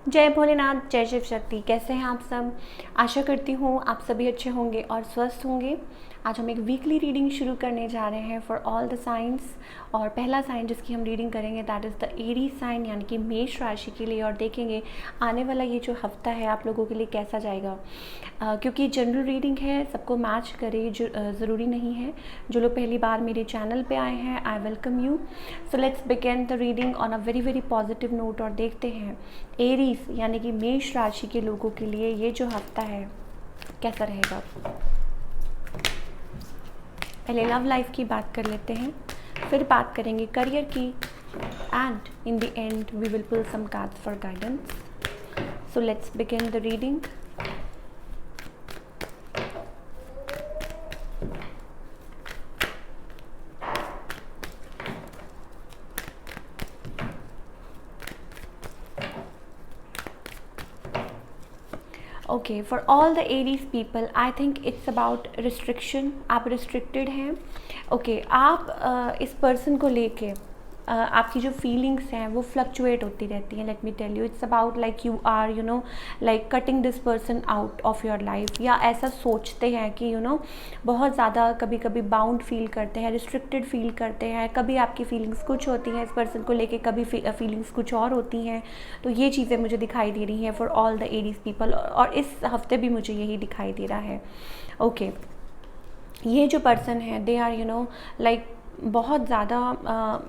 जय भोलेनाथ, जय शिव शक्ति। कैसे हैं आप सब? आशा करती हूँ आप सभी अच्छे होंगे और स्वस्थ होंगे। आज हम एक वीकली रीडिंग शुरू करने जा रहे हैं फॉर ऑल द साइंस। और पहला साइन जिसकी हम रीडिंग करेंगे that is the Aries sign, यानी कि मेष राशि के लिए। और देखेंगे आने वाला ये जो हफ्ता है आप लोगों के लिए कैसा जाएगा। क्योंकि जनरल रीडिंग है, सबको मैच करे ज़रूरी नहीं है। जो लोग पहली बार मेरे चैनल पे आए हैं, I welcome you. So let's begin the reading on a very very positive note. और देखते हैं एरीज यानी कि मेष राशि के लोगों के लिए ये जो हफ्ता है कैसा रहेगा। पहले लव लाइफ की बात कर लेते हैं, फिर बात करेंगे करियर की, and in the end we will pull some cards for guidance. So let's begin the reading. Okay, for all the Aries people I think it's about restriction. आप रिस्ट्रिक्टेड हैं। ओके, आप इस पर्सन को लेके आपकी जो feelings हैं वो फ्लक्चुएट होती रहती हैं। Let me tell you, it's about like you are like cutting this person out of your life, या ऐसा सोचते हैं कि बहुत ज़्यादा कभी कभी बाउंड फील करते हैं, रिस्ट्रिक्टेड फील करते हैं। कभी आपकी फीलिंग्स कुछ होती हैं इस पर्सन को लेके, कभी फीलिंग्स कुछ और होती हैं। तो ये चीज़ें मुझे दिखाई दे रही हैं for all the Aries people, और इस हफ्ते भी मुझे यही दिखाई दे रहा है। ओके, ये जो पर्सन है दे आर लाइक बहुत ज़्यादा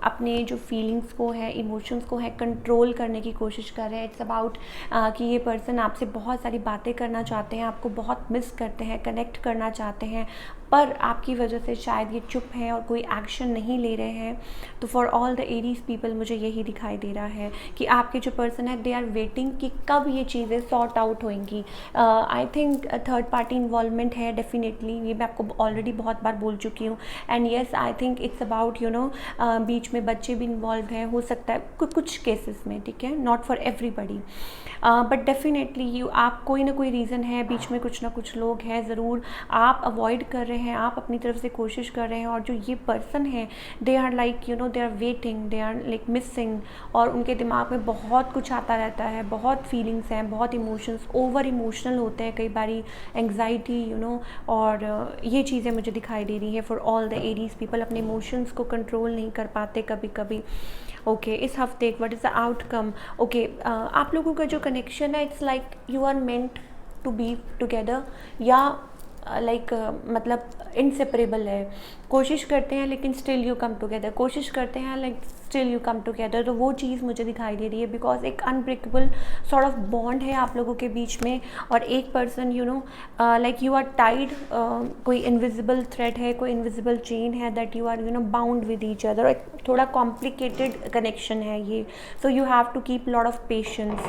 अपने जो फीलिंग्स को है, इमोशंस को है कंट्रोल करने की कोशिश कर रहे हैं। इट्स अबाउट कि ये पर्सन आपसे बहुत सारी बातें करना चाहते हैं, आपको बहुत मिस करते हैं, कनेक्ट करना चाहते हैं, पर आपकी वजह से शायद ये चुप हैं और कोई एक्शन नहीं ले रहे हैं। तो for all the Aries people मुझे यही दिखाई दे रहा है कि आपके जो पर्सन है दे आर वेटिंग कि कब ये चीज़ें सॉर्ट आउट होंगी। I think third party involvement है डेफिनेटली, ये मैं आपको ऑलरेडी बहुत बार बोल चुकी हूँ। And yes, I think it's about बीच में बच्चे भी इन्वॉल्व हैं, हो सकता है कुछ केसेस में, ठीक है, not for everybody, but definitely आप कोई ना कोई रीज़न है, बीच में कुछ ना कुछ लोग हैं ज़रूर। आप अवॉइड कर रहे हैं, आप अपनी तरफ से कोशिश कर रहे हैं, और जो ये पर्सन है they are like they are waiting, they are like missing, और उनके दिमाग में बहुत कुछ आता रहता है, बहुत फीलिंग्स हैं, बहुत इमोशंस, ओवर इमोशनल होते हैं कई बारी, एंग्जाइटी और ये चीज़ें मुझे दिखाई दे रही है for all the Aries people. अपने इमोशंस को कंट्रोल नहीं कर पाते कभी कभी। ओके, इस हफ्ते what is the outcome? Okay, आप लोगों का जो कनेक्शन है it's like you are meant to be together, या लाइक मतलब इनसेपरेबल है। कोशिश करते हैं लेकिन स्टिल यू कम टुगेदर, कोशिश करते हैं like still you come together. तो वो चीज़ मुझे दिखाई दे रही है बिकॉज एक अनब्रेकेबल सॉर्ट ऑफ बॉन्ड है आप लोगों के बीच में, और एक person like you are tied, कोई इनविजिबल थ्रेड है, कोई इनविजिबल चेन है that you are bound with each other. एक थोड़ा कॉम्प्लिकेटेड कनेक्शन है ये, so you have to keep lot of patience.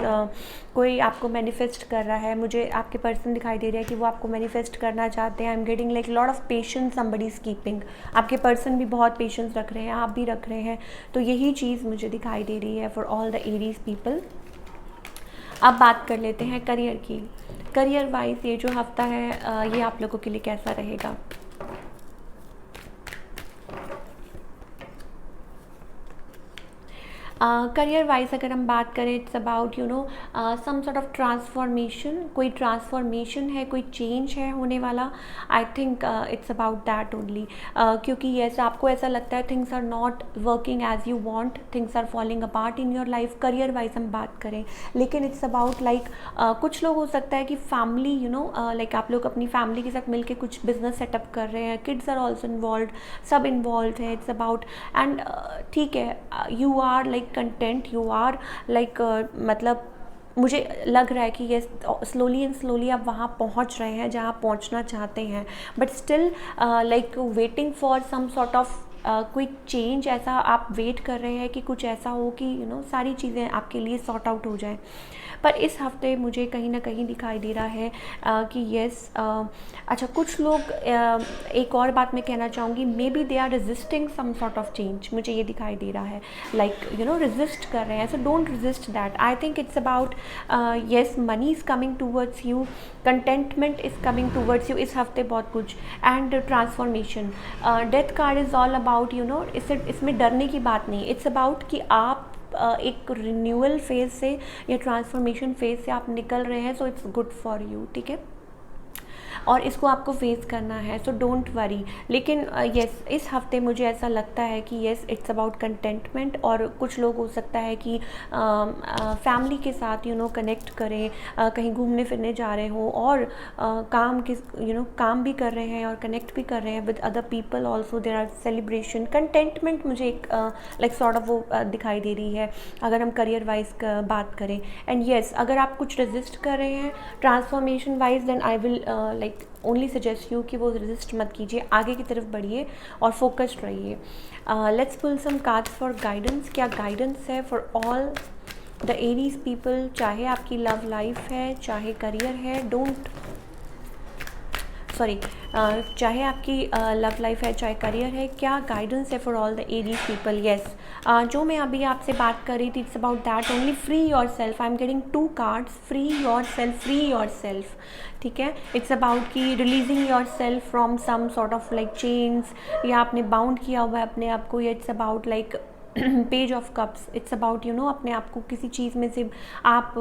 कोई आपको मैनिफेस्ट कर रहा है, मुझे आपके पर्सन दिखाई दे रहा है कि वो आपको मैनिफेस्ट करना चाहते हैं। आई am getting like lot of patience somebody is keeping. आपके पर्सन भी बहुत पेशेंस रख रहे हैं, आप भी रख रहे हैं। तो यही चीज़ मुझे दिखाई दे रही है for all the Aries people. अब बात कर लेते हैं करियर की। करियर वाइज ये जो हफ्ता है ये आप लोगों के लिए कैसा रहेगा। करियर वाइज अगर हम बात करें it's about some sort of transformation, कोई ट्रांसफॉर्मेशन है, कोई चेंज है होने वाला। I think it's about that only, क्योंकि यस आपको ऐसा लगता है things are not working as you want, things are falling apart in your life. Career wise हम बात करें, लेकिन इट्स अबाउट लाइक कुछ लोग हो सकता है कि फैमिली लाइक आप लोग अपनी फैमिली के साथ मिलकर कुछ बिजनेस सेटअप कर रहे हैं, किड्स आर ऑल्सो इन्वॉल्व, सब इन्वॉल्व है। इट्स अबाउट एंड ठीक है, you are like content, you are like मतलब मुझे लग रहा है कि ये स्लोली एंड स्लोली आप वहाँ पहुँच रहे हैं जहाँ पहुँचना चाहते हैं, but still like waiting for some sort of कोई चेंज। ऐसा आप वेट कर रहे हैं कि कुछ ऐसा हो कि सारी चीज़ें आपके लिए सॉर्ट आउट हो जाएं। पर इस हफ्ते मुझे कहीं ना कहीं दिखाई दे रहा है कि येस, अच्छा कुछ लोग, एक और बात मैं कहना चाहूँगी, maybe they are resisting some sort of change, मुझे ये दिखाई दे रहा है लाइक रेजिस्ट कर रहे हैं। So don't resist that. I think it's about yes, money is coming towards you, contentment is coming towards you इस हफ्ते बहुत कुछ, and transformation. Death card is all about इसमें डरने की बात नहीं, इट्स अबाउट कि आप एक रिन्यूअल फेज से या ट्रांसफॉर्मेशन फेज से आप निकल रहे हैं, so it's good for you, ठीक है, और इसको आपको फेस करना है, सो डोंट वरी। लेकिन यस इस हफ्ते मुझे ऐसा लगता है कि यस इट्स अबाउट कंटेंटमेंट, और कुछ लोग हो सकता है कि फैमिली के साथ कनेक्ट करें, कहीं घूमने फिरने जा रहे हो, और काम के काम भी कर रहे हैं और कनेक्ट भी कर रहे हैं with other people also, there are celebration, contentment मुझे एक लाइक सॉर्ट ऑफ वो दिखाई दे रही है अगर हम करियर वाइज बात करें। एंड यस अगर आप कुछ रेजिस्ट कर रहे हैं transformation wise, then I will like only suggest you कि वो रेजिस्ट मत कीजिए, आगे की तरफ बढ़िए और फोकस्ड रहिए। Let's pull some cards for guidance. क्या गाइडेंस है for all the Aries people, चाहे आपकी लव लाइफ है, चाहे करियर है, चाहे आपकी लव लाइफ है, चाहे करियर है, क्या गाइडेंस है for all the Aries people. Yes जो मैं अभी आपसे बात कर रही थी, it's about that only, free yourself. I am getting 2 cards, free yourself, ठीक है। इट्स अबाउट कि releasing yourself from some sort of like chains, या आपने बाउंड किया हुआ है अपने आप को, या it's about like page of cups, it's about अपने आप को किसी चीज़ में से आप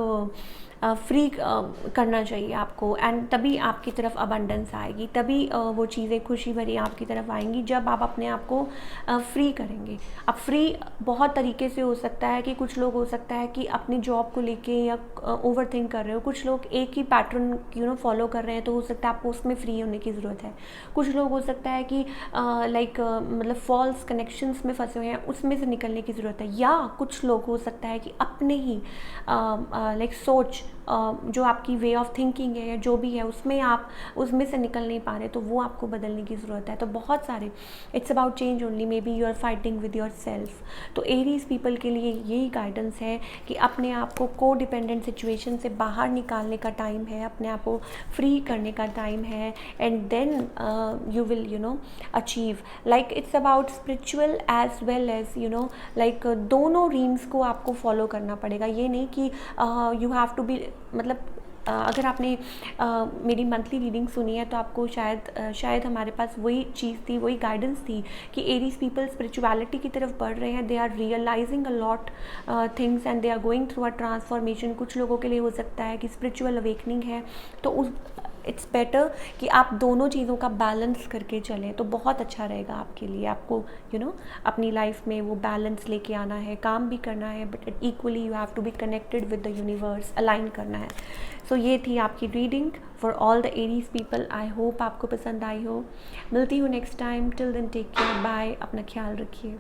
फ्री करना चाहिए आपको, एंड तभी आपकी तरफ अबंडेंस आएगी, तभी वो चीज़ें खुशी भरी आपकी तरफ आएंगी जब आप अपने आप को फ्री करेंगे। अब फ्री बहुत तरीके से हो सकता है कि कुछ लोग हो सकता है कि अपनी जॉब को लेके या ओवर थिंक कर रहे हो, कुछ लोग एक ही पैटर्न फॉलो कर रहे हैं, तो हो सकता है आपको उसमें फ्री होने की ज़रूरत है। कुछ लोग हो सकता है कि लाइक मतलब फॉल्स कनेक्शंस में फंसे हुए हैं, उसमें से निकलने की ज़रूरत है। या कुछ लोग हो सकता है कि अपने ही लाइक सोच जो आपकी वे ऑफ थिंकिंग है या जो भी है, उसमें आप उसमें से निकल नहीं पा रहे, तो वो आपको बदलने की ज़रूरत है। तो बहुत सारे it's about change only, maybe you are fighting with yourself. तो एरीज पीपल के लिए यही गाइडेंस है कि अपने आप को को डिपेंडेंट सिचुएशन से बाहर निकालने का टाइम है, अपने आप को फ्री करने का टाइम है, and then you will achieve. Like it's about spiritual as well as like दोनों रीम्स को आपको फॉलो करना पड़ेगा। ये नहीं कि यू हैव टू बी मतलब अगर आपने मेरी मंथली रीडिंग सुनी है तो आपको शायद हमारे पास वही चीज़ थी, वही गाइडेंस थी कि एरीज पीपल स्पिरिचुअलिटी की तरफ बढ़ रहे हैं, they are realising a lot things and they are going through a transformation. कुछ लोगों के लिए हो सकता है कि स्पिरिचुअल अवेकनिंग है, तो उस इट्स बेटर कि आप दोनों चीज़ों का बैलेंस करके चलें, तो बहुत अच्छा रहेगा आपके लिए। आपको अपनी लाइफ में वो बैलेंस लेके आना है, काम भी करना है, but equally you have to be connected with the universe, align करना है। सो ये थी आपकी reading for all the Aries people. I hope आपको पसंद आई हो। मिलती हूँ next time, till then take care, bye, अपना ख्याल रखिए।